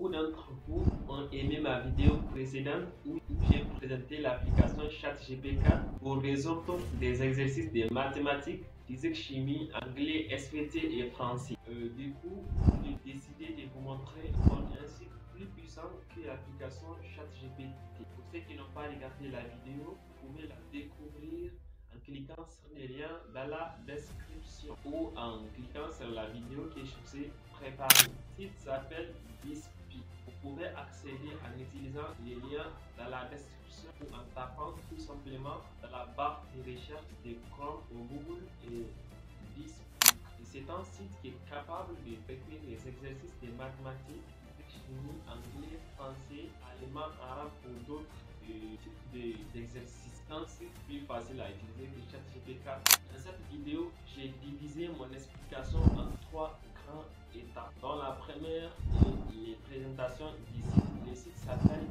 Beaucoup d'entre vous ont aimé ma vidéo précédente où j'ai présenté l'application ChatGPT pour résoudre des exercices de mathématiques, physique, chimie, anglais, SVT et français. Du coup, j'ai décidé de vous montrer un site plus puissant que l'application ChatGPT. Pour ceux qui n'ont pas regardé la vidéo, vous pouvez la découvrir en cliquant sur les liens dans la description ou en cliquant sur la vidéo que je vous ai préparée. Le site s'appelle Bispi. Vous pouvez accéder en utilisant les liens dans la description ou en tapant tout simplement dans la barre de recherche de Chrome ou Google et Bispi. C'est un site qui est capable de traiter les exercices de mathématiques, chimie, anglais, français, allemand, arabe ou d'autres types d'exercices. C'est un site plus facile à utiliser que ChatGPT. Dans cette vidéo, j'ai divisé mon explication en 3 grandes étapes. Dans la première, les présentations du site. Le site s'appelle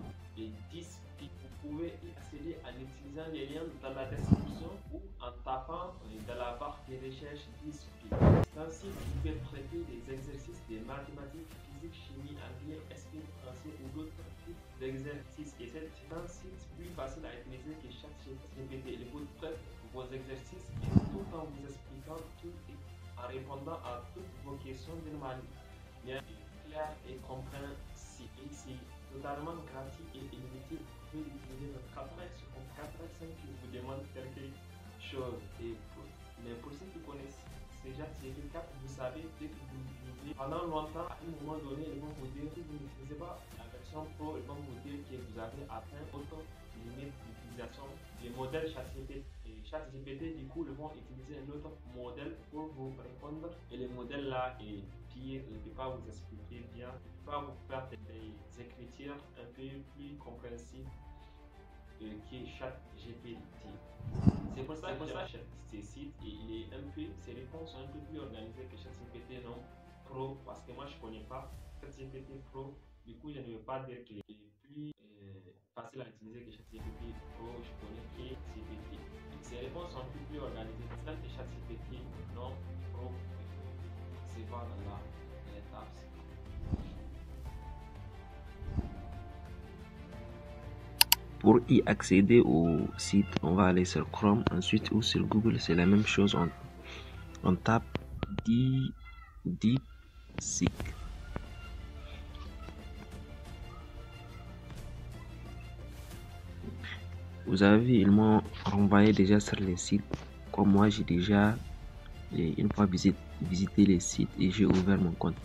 Bispi. Vous pouvez y accéder en utilisant les liens dans la description ou en tapant dans la barre de recherche Bispi. C'est un site qui peut traiter des exercices de mathématiques, physique, chimie, anglais, SVT, français ou d'autres types d'exercices. Et c'est un site plus facile à utiliser que ChatGPT. Il vous traite vos exercices tout en vous expliquant tout et en répondant à toutes vos questions d'une manière claire et compréhensible. C'est totalement gratuit et illimité. Vous pouvez l'utiliser 4x sur 4x5 qui vous demande quelque chose. Mais pour ceux qui connaissent déjà ChatGPT, vous savez, dès que vous l'utilisez pendant longtemps, à un moment donné, ils vont vous dire que vous n'utilisez pas la version Pro, ils vont vous dire que vous avez atteint votre limite d'utilisation des modèles ChatGPT. Et ChatGPT, du coup, ils vont utiliser un autre modèle pour vous répondre. Et le modèle là est pire, il ne peut pas vous expliquer bien, il ne peut pas vous faire des écritures un peu plus compréhensibles que ChatGPT. C'est pour ça que j'achète ces sites et ces réponses sont un peu plus organisées que ChatGPT non Pro, parce que moi je ne connais pas ChatGPT Pro, du coup je ne veux pas dire qu'il est plus facile à utiliser que ChatGPT Pro, je connais que ChatGPT. Ces réponses sont un peu plus organisées, celles que ChatGPT non Pro, c'est voir dans l'étape. Pour y accéder au site, on va aller sur Chrome, ensuite ou sur Google, c'est la même chose, on tape DeepSeek. Vous avez vu, ils m'ont renvoyé déjà sur les sites, comme moi j'ai déjà une fois visité les sites et j'ai ouvert mon compte.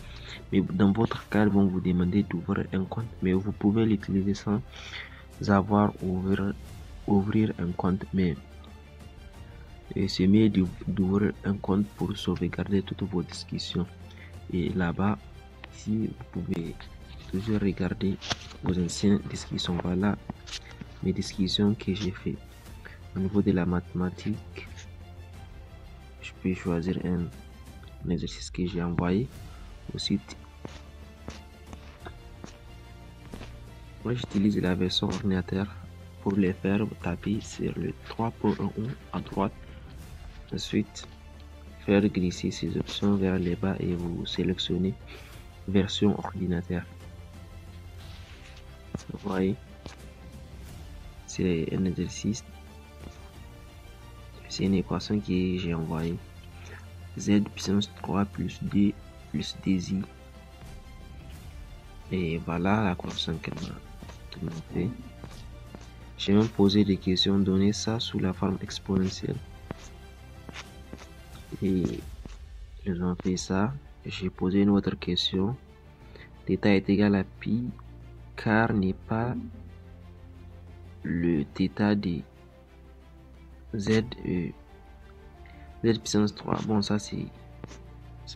Mais dans votre cas, ils vont vous demander d'ouvrir un compte, mais vous pouvez l'utiliser sans avoir ouvrir un compte, mais c'est mieux d'ouvrir un compte pour sauvegarder toutes vos discussions. Et là-bas, ici, vous pouvez toujours regarder vos anciennes discussions. Voilà mes discussions que j'ai fait. Au niveau de la mathématique, je peux choisir un exercice que j'ai envoyé au site. Moi, j'utilise la version ordinateur. Pour les faire, vous tapez sur le 3.1 à droite. Ensuite, faire glisser ces options vers le bas et vous sélectionnez version ordinateur. Vous voyez, c'est un exercice. C'est une équation que j'ai envoyée. Z puissance 3 plus D plus DZ. Et voilà la question qu'elle m'a fait. J'ai même posé des questions, donner ça sous la forme exponentielle. Et ils ont fait ça. J'ai posé une autre question. Θ est égal à pi, car n'est pas le θ de Z puissance 3. Bon, ça c'est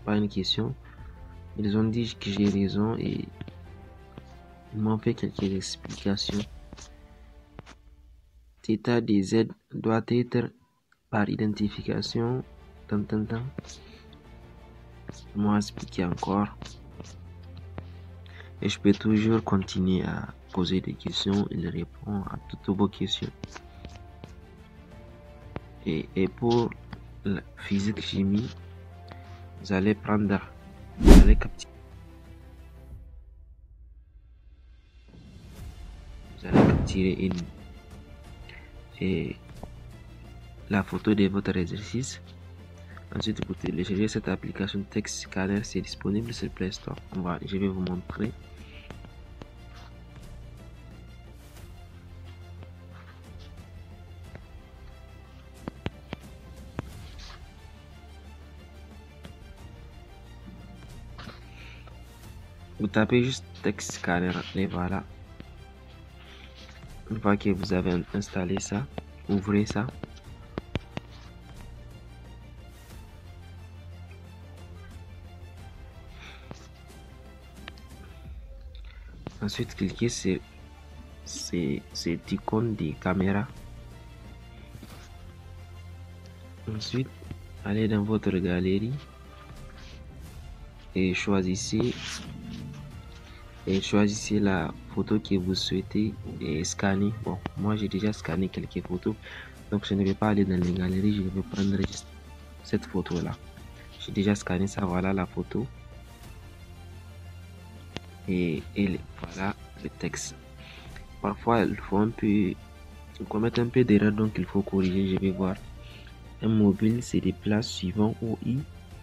pas une question. Ils ont dit que j'ai raison et ils m'ont fait quelques explications. θ de Z doit être par identification. Ils m'ont expliqué encore. Et je peux toujours continuer à poser des questions. Il répond à toutes vos questions. Et pour la physique chimie, vous allez capturer retirer la photo de votre exercice. Ensuite, vous téléchargez cette application Text Scanner, c'est disponible sur Play Store. Je vais vous montrer. Vous tapez juste Text Scanner et voilà. Une fois que vous avez installé ça, ouvrez ça. Ensuite, cliquez sur cette icône de caméra. Ensuite, allez dans votre galerie et choisissez la photo que vous souhaitez scanner. Bon, moi j'ai déjà scanné quelques photos, donc je ne vais pas aller dans les galeries, je vais prendre juste cette photo là. J'ai déjà scanné ça, voilà la photo. Et voilà le texte. Parfois il faut commettre un peu d'erreur, donc il faut corriger. Je vais voir. Un mobile se déplace suivant OI,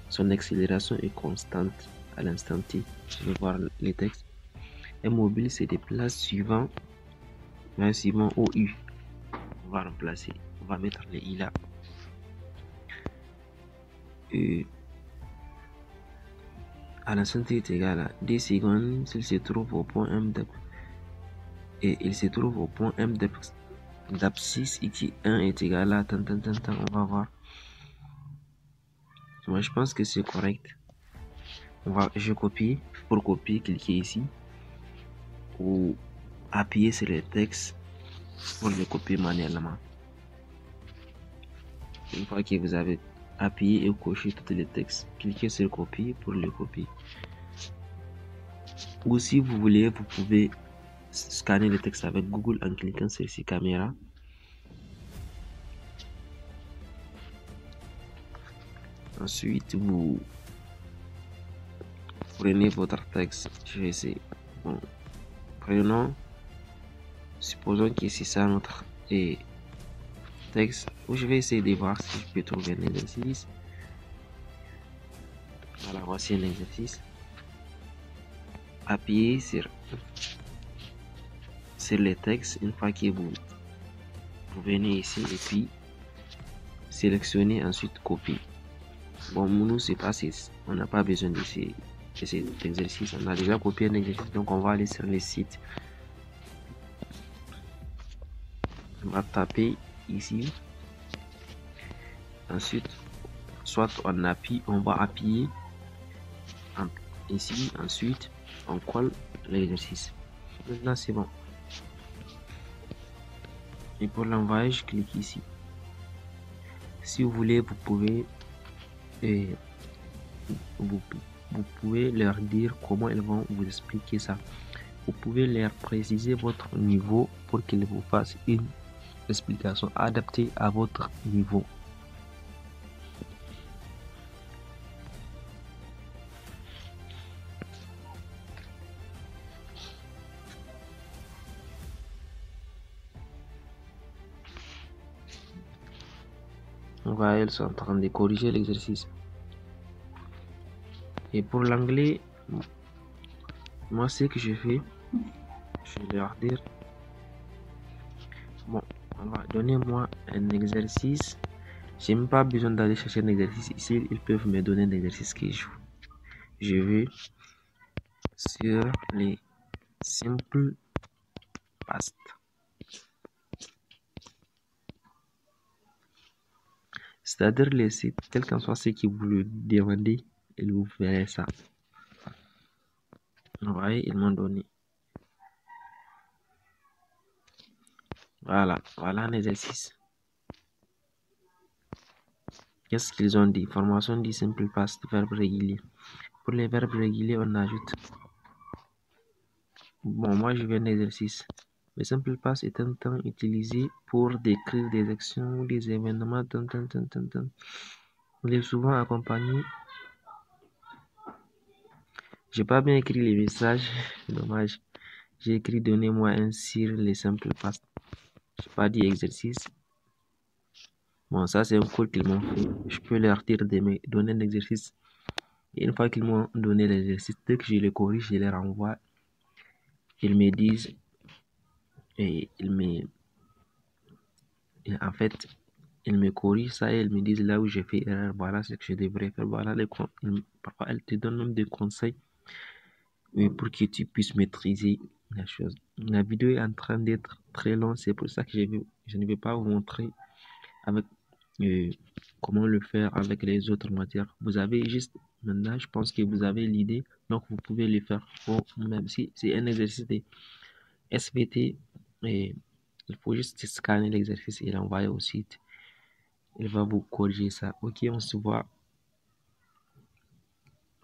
son accélération est constante à l'instant T. Je vais voir les textes. Un mobile se déplace suivant OU. On va remplacer, on va mettre les I là. À l'instant T est égal à 10 secondes s'il se trouve au point M et il se trouve au point M d'abscisse ici 1 est égal à tant, on va voir. Moi je pense que c'est correct. Je copie. Pour copier, cliquez ici ou appuyez sur le texte pour le copier manuellement. Une fois que vous avez appuyé et coché tous les textes, cliquez sur copier pour le copier. Ou si vous voulez, vous pouvez scanner le texte avec Google en cliquant sur ces caméras. Ensuite, vous prenez votre texte. Je vais essayer. Bon, prenons. Supposons que c'est ça notre texte. Je vais essayer de voir si je peux trouver un exercice. Voilà, voici un exercice. Appuyez sur le texte. Une fois que vous venez ici et puis sélectionnez, ensuite copier. Bon, nous c'est pas, on n'a pas besoin de cet exercice. On a déjà copié un exercice, donc on va aller sur le site. On va taper ici. Ensuite, soit on va appuyer ici. Ensuite, on colle l'exercice. Maintenant, c'est bon. Et pour l'envoyer, je clique ici. Si vous voulez, vous pouvez leur dire comment ils vont vous expliquer ça. Vous pouvez leur préciser votre niveau pour qu'ils vous fassent une explication adaptée à votre niveau. Voilà, ils sont en train de corriger l'exercice. Et pour l'anglais, moi ce que je fais, je vais leur dire, bon, donnez-moi un exercice. J'ai même pas besoin d'aller chercher un exercice ici, ils peuvent me donner un exercice que je veux sur les simple past. C'est-à-dire les sites, quel qu'en soit ce que vous le demandez, ils vous feront ça. Vous voyez, ils m'ont donné. Voilà un exercice. Qu'est-ce qu'ils ont dit? Formation du simple past, verbe régulier. Pour les verbes réguliers, on ajoute. Bon, moi je veux un exercice. Le simple past est un temps utilisé pour décrire des actions ou des événements. Il est souvent accompagné. J'ai pas bien écrit les messages, dommage. J'ai écrit donnez-moi un sur les simples passes. Je n'ai pas dit exercice. Bon, ça c'est un code qu'ils m'ont fait. Je peux leur dire de me donner un exercice. Et une fois qu'ils m'ont donné l'exercice, dès que je les corrige, je les renvoie. Ils me disent, et en fait, ils me corrigent ça et ils me disent là où j'ai fait erreur, voilà ce que je devrais faire. Voilà parfois, elles te donnent même des conseils pour que tu puisses maîtriser la chose. La vidéo est en train d'être très longue, c'est pour ça que je ne vais pas vous montrer avec comment le faire avec les autres matières. Vous avez juste, maintenant, je pense que vous avez l'idée, donc vous pouvez le faire vous-même. Si c'est un exercice de SVT, et il faut juste scanner l'exercice et l'envoyer au site. Il va vous corriger ça. Ok, on se voit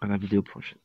à la vidéo prochaine.